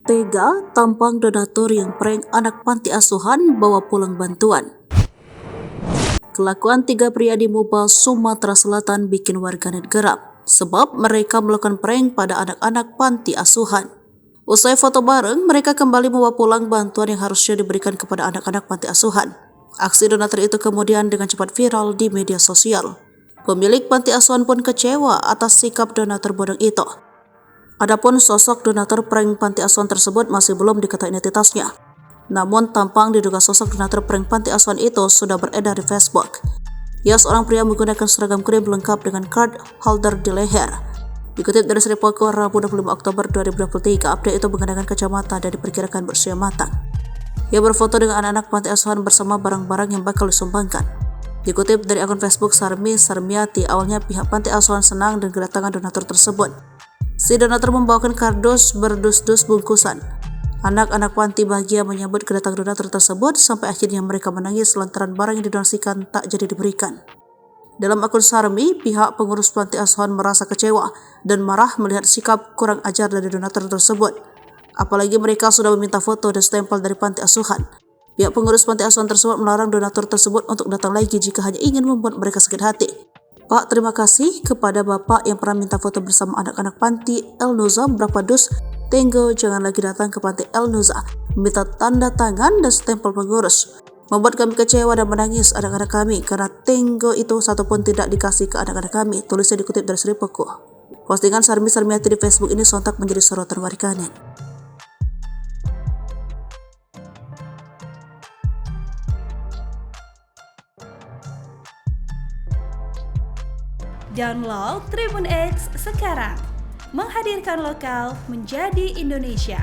Tega tampang donatur yang prank anak panti asuhan bawa pulang bantuan. Kelakuan tiga pria di Mubal, Sumatera Selatan bikin warganet geram sebab mereka melakukan prank pada anak-anak panti asuhan. Usai foto bareng, mereka kembali membawa pulang bantuan yang harusnya diberikan kepada anak-anak panti asuhan. Aksi donatur itu kemudian dengan cepat viral di media sosial. Pemilik panti asuhan pun kecewa atas sikap donatur bodong itu. Adapun sosok donatur prank panti asuhan tersebut masih belum diketahui identitasnya. Namun tampang diduga sosok donatur prank panti asuhan itu sudah beredar di Facebook. Ia seorang pria menggunakan seragam krim lengkap dengan card holder di leher. Dikutip dari Sri Poko Rabu 25 Oktober 2023, update itu mengenakan kacamata dan diperkirakan berusia matang. Ia berfoto dengan anak-anak panti asuhan bersama barang-barang yang bakal disumbangkan. Dikutip dari akun Facebook Sarmi Sarmiati, awalnya pihak panti asuhan senang dengan kedatangan donatur tersebut. Si donatur membawakan kardus berdus-dus bungkusan. Anak-anak panti bahagia menyambut kedatangan donatur tersebut sampai akhirnya mereka menangis lantaran barang yang didonasikan tak jadi diberikan. Dalam akun Sarmi, pihak pengurus panti asuhan merasa kecewa dan marah melihat sikap kurang ajar dari donatur tersebut. Apalagi mereka sudah meminta foto dan stempel dari panti asuhan. Pihak pengurus panti asuhan tersebut melarang donatur tersebut untuk datang lagi jika hanya ingin membuat mereka sakit hati. Pak, terima kasih kepada Bapak yang pernah minta foto bersama anak-anak panti El Nuza berapa dus. Tenggo jangan lagi datang ke panti El Nuza. Minta tanda tangan dan stempel pengurus. Membuat kami kecewa dan menangis anak-anak kami karena tenggo itu satupun tidak dikasih ke anak-anak kami. Tulisnya dikutip dari Sri Poko. Postingan Sarmi Sarmiati di Facebook ini sontak menjadi sorotan warganet. Download Tribun X sekarang, menghadirkan lokal menjadi Indonesia.